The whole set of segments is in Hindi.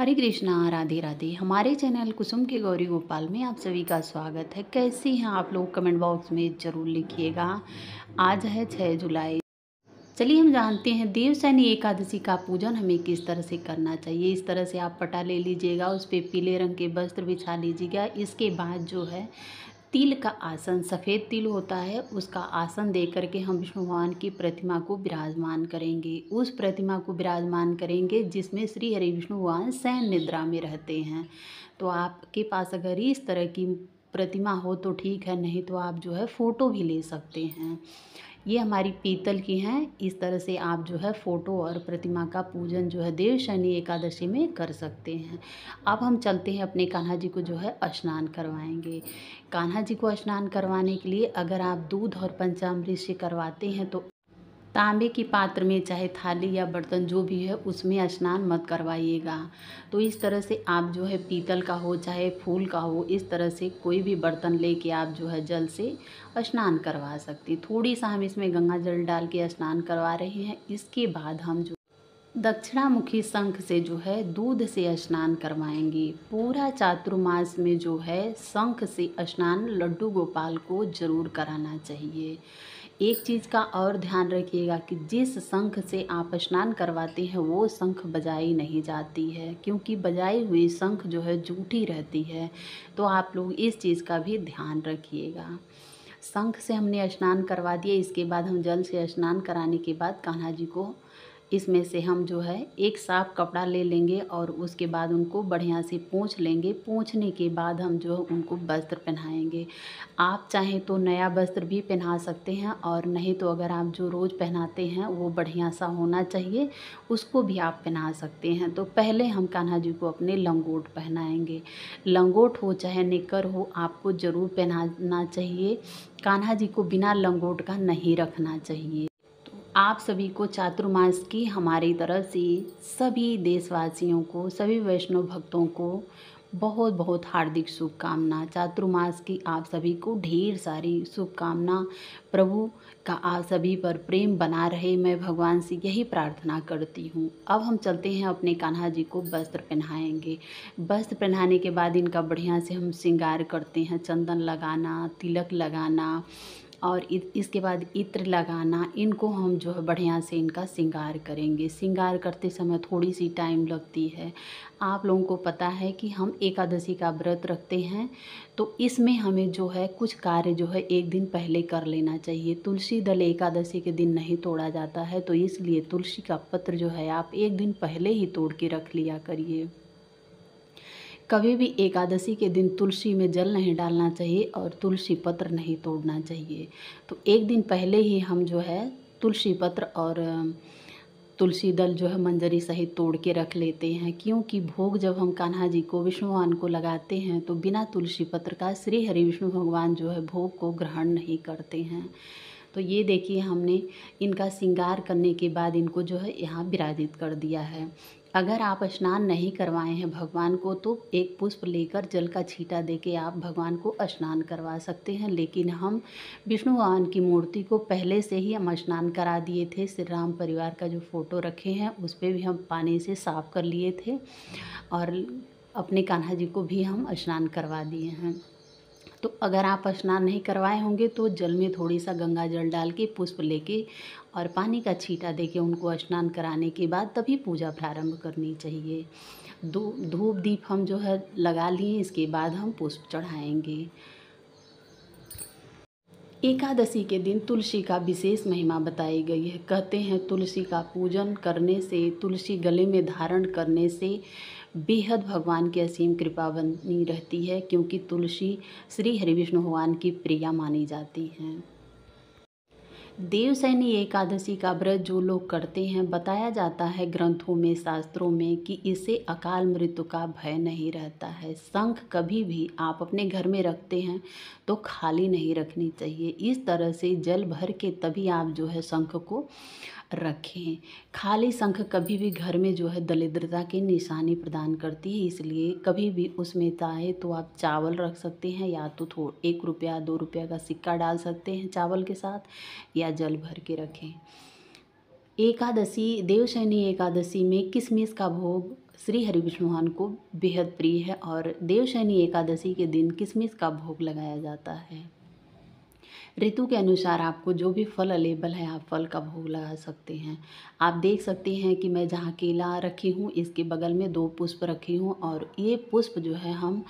हरे कृष्णा राधे राधे। हमारे चैनल कुसुम के गौरी गोपाल में आप सभी का स्वागत है। कैसी हैं आप लोग, कमेंट बॉक्स में ज़रूर लिखिएगा। आज है 6 जुलाई। चलिए हम जानते हैं देवशयनी एकादशी का पूजन हमें किस तरह से करना चाहिए। इस तरह से आप पटा ले लीजिएगा, उस पर पीले रंग के वस्त्र बिछा लीजिएगा। इसके बाद जो है तिल का आसन, सफ़ेद तिल होता है, उसका आसन दे करके हम विष्णु भगवान की प्रतिमा को विराजमान करेंगे। उस प्रतिमा को विराजमान करेंगे जिसमें श्री हरि विष्णु भगवान शयन निद्रा में रहते हैं। तो आपके पास अगर इस तरह की प्रतिमा हो तो ठीक है, नहीं तो आप जो है फ़ोटो भी ले सकते हैं। ये हमारी पीतल की हैं। इस तरह से आप जो है फ़ोटो और प्रतिमा का पूजन जो है देवशयनी एकादशी में कर सकते हैं। अब हम चलते हैं अपने कान्हा जी को जो है स्नान करवाएंगे। कान्हा जी को स्नान करवाने के लिए अगर आप दूध और पंचामृत से करवाते हैं तो तांबे की पात्र में, चाहे थाली या बर्तन जो भी है, उसमें स्नान मत करवाइएगा। तो इस तरह से आप जो है पीतल का हो चाहे फूल का हो, इस तरह से कोई भी बर्तन लेके आप जो है जल से स्नान करवा सकती। थोड़ी सा हम इसमें गंगा जल डाल के स्नान करवा रहे हैं। इसके बाद हम जो दक्षिणामुखी शंख से जो है दूध से स्नान करवाएंगे। पूरा चातुर्मास में जो है शंख से स्नान लड्डू गोपाल को ज़रूर कराना चाहिए। एक चीज़ का और ध्यान रखिएगा कि जिस शंख से आप स्नान करवाते हैं वो शंख बजाई नहीं जाती है, क्योंकि बजाई हुई शंख जो है जूठी रहती है। तो आप लोग इस चीज़ का भी ध्यान रखिएगा। शंख से हमने स्नान करवा दिया। इसके बाद हम जल से स्नान कराने के बाद कान्हा जी को इसमें से हम जो है एक साफ कपड़ा ले लेंगे और उसके बाद उनको बढ़िया से पोंछ लेंगे। पोंछने के बाद हम जो है उनको वस्त्र पहनाएंगे। आप चाहें तो नया वस्त्र भी पहना सकते हैं, और नहीं तो अगर आप जो रोज़ पहनाते हैं वो बढ़िया सा होना चाहिए, उसको भी आप पहना सकते हैं। तो पहले हम कान्हा जी को अपने लंगोट पहनाएंगे। लंगोट हो चाहे निक्कर हो, आपको ज़रूर पहनाना चाहिए। कान्हा जी को बिना लंगोट का नहीं रखना चाहिए। आप सभी को चातुर्मास की हमारी तरफ से सभी देशवासियों को, सभी वैष्णव भक्तों को बहुत बहुत हार्दिक शुभकामना। चातुर्मास की आप सभी को ढेर सारी शुभकामना। प्रभु का आप सभी पर प्रेम बना रहे, मैं भगवान से यही प्रार्थना करती हूँ। अब हम चलते हैं अपने कान्हा जी को वस्त्र पहनाएंगे। वस्त्र पहनाने के बाद इनका बढ़िया से हम श्रृंगार करते हैं। चंदन लगाना, तिलक लगाना और इसके बाद इत्र लगाना। इनको हम जो है बढ़िया से इनका श्रृंगार करेंगे। श्रृंगार करते समय थोड़ी सी टाइम लगती है। आप लोगों को पता है कि हम एकादशी का व्रत रखते हैं, तो इसमें हमें जो है कुछ कार्य जो है एक दिन पहले कर लेना चाहिए। तुलसी दल एकादशी के दिन नहीं तोड़ा जाता है, तो इसलिए तुलसी का पत्र जो है आप एक दिन पहले ही तोड़ के रख लिया करिए। कभी भी एकादशी के दिन तुलसी में जल नहीं डालना चाहिए और तुलसी पत्र नहीं तोड़ना चाहिए। तो एक दिन पहले ही हम जो है तुलसी पत्र और तुलसी दल जो है मंजरी सहित तोड़ के रख लेते हैं, क्योंकि भोग जब हम कान्हा जी को, विष्णु भगवान को लगाते हैं तो बिना तुलसी पत्र का श्री हरि विष्णु भगवान जो है भोग को ग्रहण नहीं करते हैं। तो ये देखिए, हमने इनका श्रृंगार करने के बाद इनको जो है यहाँ विराजित कर दिया है। अगर आप स्नान नहीं करवाए हैं भगवान को, तो एक पुष्प लेकर जल का छींटा देके आप भगवान को स्नान करवा सकते हैं। लेकिन हम विष्णु भगवान की मूर्ति को पहले से ही हम स्नान करा दिए थे। श्री राम परिवार का जो फ़ोटो रखे हैं उस पर भी हम पानी से साफ़ कर लिए थे, और अपने कान्हा जी को भी हम स्नान करवा दिए हैं। तो अगर आप स्नान नहीं करवाए होंगे तो जल में थोड़ी सा गंगा जल डाल के, पुष्प लेके और पानी का छींटा देके उनको स्नान कराने के बाद तभी पूजा प्रारंभ करनी चाहिए। धूप दीप हम जो है लगा लिए, इसके बाद हम पुष्प चढ़ाएंगे। एकादशी के दिन तुलसी का विशेष महिमा बताई गई है। कहते हैं तुलसी का पूजन करने से, तुलसी गले में धारण करने से बेहद भगवान की असीम कृपा बनी रहती है, क्योंकि तुलसी श्री हरि विष्णु भगवान की प्रिया मानी जाती हैं। देवशयनी एकादशी का व्रत जो लोग करते हैं, बताया जाता है ग्रंथों में, शास्त्रों में, कि इससे अकाल मृत्यु का भय नहीं रहता है। शंख कभी भी आप अपने घर में रखते हैं तो खाली नहीं रखनी चाहिए। इस तरह से जल भर के तभी आप जो है शंख को रखें। खाली शंख कभी भी घर में जो है दरिद्रता की निशानी प्रदान करती है, इसलिए कभी भी उसमें चाहे तो आप चावल रख सकते हैं, या तो 1 रुपया 2 रुपया का सिक्का डाल सकते हैं चावल के साथ, या जल भर के रखें। एकादशी, देवशयनी एकादशी में किशमिश का भोग श्री हरि विष्णु भगवान को बेहद प्रिय है और देवशयनी एकादशी के दिन किशमिश का भोग लगाया जाता है। ऋतु के अनुसार आपको जो भी फल अवेलेबल है आप फल का भोग लगा सकते हैं। आप देख सकते हैं कि मैं जहाँ केला रखी हूँ इसके बगल में 2 पुष्प रखी हूँ और ये पुष्प जो है हम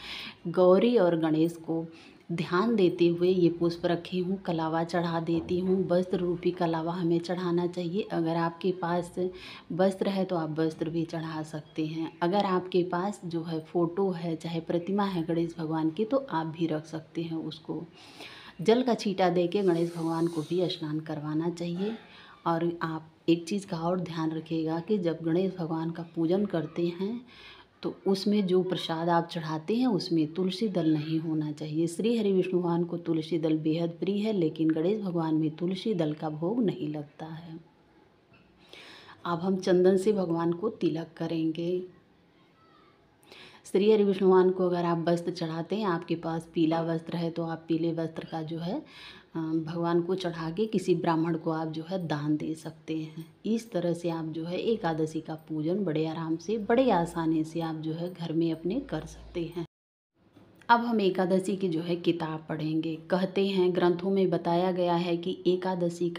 गौरी और गणेश को ध्यान देते हुए ये पुष्प रखी हूँ। कलावा चढ़ा देती हूँ, वस्त्र रूपी कलावा हमें चढ़ाना चाहिए। अगर आपके पास वस्त्र है तो आप वस्त्र भी चढ़ा सकते हैं। अगर आपके पास जो है फ़ोटो है चाहे प्रतिमा है गणेश भगवान की तो आप भी रख सकते हैं उसको। जल का छींटा दे के गणेश भगवान को भी स्नान करवाना चाहिए। और आप एक चीज़ का और ध्यान रखिएगा कि जब गणेश भगवान का पूजन करते हैं तो उसमें जो प्रसाद आप चढ़ाते हैं उसमें तुलसी दल नहीं होना चाहिए। श्री हरि विष्णु भगवान को तुलसी दल बेहद प्रिय है, लेकिन गणेश भगवान में तुलसी दल का भोग नहीं लगता है। अब हम चंदन से भगवान को तिलक करेंगे। श्री हरि विष्णु भगवान को अगर आप वस्त्र चढ़ाते हैं, आपके पास पीला वस्त्र है तो आप पीले वस्त्र का जो है भगवान को चढ़ा के किसी ब्राह्मण को आप जो है दान दे सकते हैं। इस तरह से आप जो है एकादशी का पूजन बड़े आराम से बड़े आसानी से आप जो है घर में अपने कर सकते हैं। अब हम एकादशी की जो है किताब पढ़ेंगे। कहते हैं ग्रंथों में बताया गया है कि एकादशी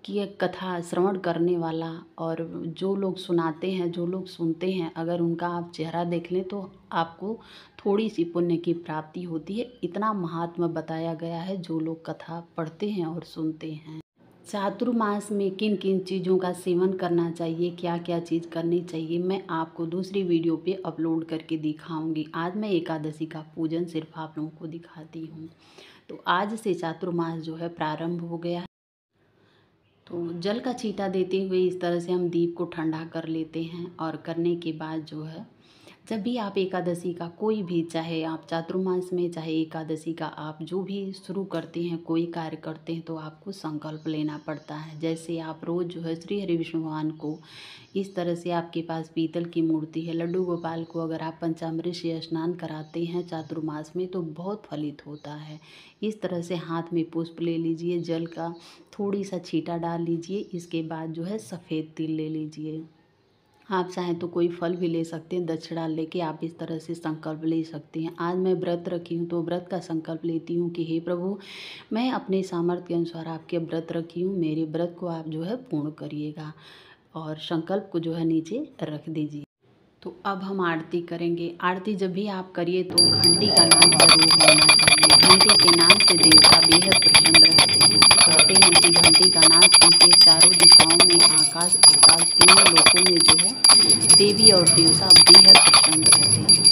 की एक कथा श्रवण करने वाला और जो लोग सुनाते हैं जो लोग सुनते हैं अगर उनका आप चेहरा देख लें तो आपको थोड़ी सी पुण्य की प्राप्ति होती है। इतना महात्मा बताया गया है जो लोग कथा पढ़ते हैं और सुनते हैं। चातुर्मास में किन किन चीज़ों का सेवन करना चाहिए, क्या क्या चीज़ करनी चाहिए, मैं आपको दूसरी वीडियो पे अपलोड करके दिखाऊंगी। आज मैं एकादशी का पूजन सिर्फ आप लोगों को दिखाती हूँ। तो आज से चातुर्मास जो है प्रारंभ हो गया है। तो जल का छींटा देते हुए इस तरह से हम दीप को ठंडा कर लेते हैं और करने के बाद जो है जब भी आप एकादशी का कोई भी, चाहे आप चातुर्मास में चाहे एकादशी का आप जो भी शुरू करते हैं कोई कार्य करते हैं तो आपको संकल्प लेना पड़ता है। जैसे आप रोज़ जो है श्री हरि विष्णु भगवान को इस तरह से आपके पास पीतल की मूर्ति है, लड्डू गोपाल को अगर आप पंचामृत से स्नान कराते हैं चातुर्मास में तो बहुत फलित होता है। इस तरह से हाथ में पुष्प ले लीजिए, जल का थोड़ी सा छींटा डाल लीजिए, इसके बाद जो है सफ़ेद तिल ले लीजिए। आप चाहें तो कोई फल भी ले सकते हैं, दक्षिणा लेके आप इस तरह से संकल्प ले सकते हैं। आज मैं व्रत रखी हूँ तो व्रत का संकल्प लेती हूँ कि हे प्रभु मैं अपने सामर्थ्य के अनुसार आपके व्रत रखी हूँ, मेरे व्रत को आप जो है पूर्ण करिएगा और संकल्प को जो है नीचे रख दीजिए। तो अब हम आरती करेंगे। आरती जब भी आप करिए तो घंटी का नाद जरूर होना चाहिए। घंटी के नाद से देवता बेहद प्रसन्न रहते हैं। कहते हैं कि घंटी का नाद सुनते चारों दिशाओं में आकाश पाताल तीनों लोकों में जो है देवी और देवता बेहद प्रसन्न रहते हैं।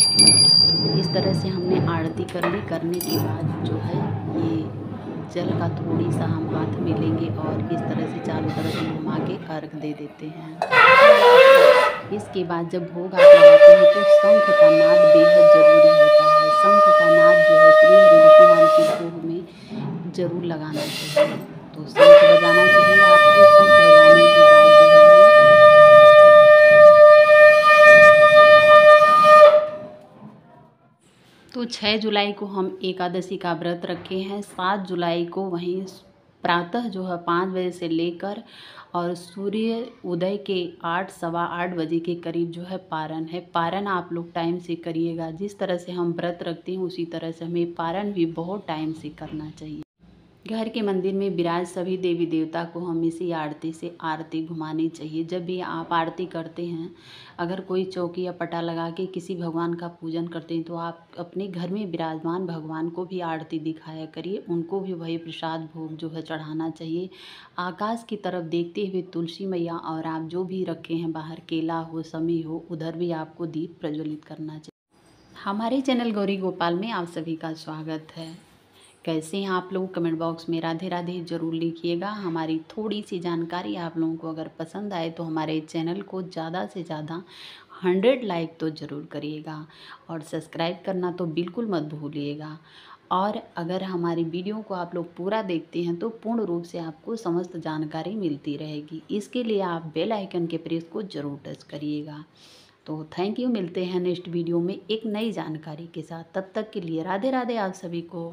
तो इस तरह से हमने आरती कर ली। करने के बाद जो है ये जल का थोड़ी सा हम हाथ में लेंगे और इस तरह से चारों तरफ घुमा के अर्घ दे देते हैं। इसके बाद जब भोग आप लगाते हैं तो शंख का नाद बेहद ज़रूरी होता है। शंख का नाद जो है श्री हरि विष्णु भगवान के भोग में ज़रूर लगाना चाहिए। तो शंख बजाना चाहिए आपको। शंख बजाने के बाद जो है तो 6 जुलाई को हम एकादशी का व्रत रखे हैं। 7 जुलाई को वहीं प्रातः जो है 5 बजे से लेकर और सूर्य उदय के 8 सवा 8 बजे के करीब जो है पारण है। पारण आप लोग टाइम से करिएगा। जिस तरह से हम व्रत रखते हैं उसी तरह से हमें पारण भी बहुत टाइम से करना चाहिए। घर के मंदिर में विराज सभी देवी देवता को हम इसी आरती से आरती घुमानी चाहिए। जब भी आप आरती करते हैं अगर कोई चौकी या पटा लगा के किसी भगवान का पूजन करते हैं तो आप अपने घर में विराजमान भगवान को भी आरती दिखाया करिए। उनको भी वही प्रसाद भोग जो है चढ़ाना चाहिए। आकाश की तरफ देखते हुए तुलसी मैया और आप जो भी रखे हैं बाहर केला हो समी हो उधर भी आपको दीप प्रज्वलित करना चाहिए। हमारे चैनल गौरी गोपाल में आप सभी का स्वागत है। कैसे हैं आप लोग? कमेंट बॉक्स में राधे राधे ज़रूर लिखिएगा। हमारी थोड़ी सी जानकारी आप लोगों को अगर पसंद आए तो हमारे चैनल को ज़्यादा से ज़्यादा 100 लाइक तो ज़रूर करिएगा और सब्सक्राइब करना तो बिल्कुल मत भूलिएगा। और अगर हमारी वीडियो को आप लोग पूरा देखते हैं तो पूर्ण रूप से आपको समस्त जानकारी मिलती रहेगी। इसके लिए आप बेल आइकन के प्रेस को ज़रूर टच करिएगा। तो थैंक यू। मिलते हैं नेक्स्ट वीडियो में एक नई जानकारी के साथ। तब तक के लिए राधे राधे आप सभी को।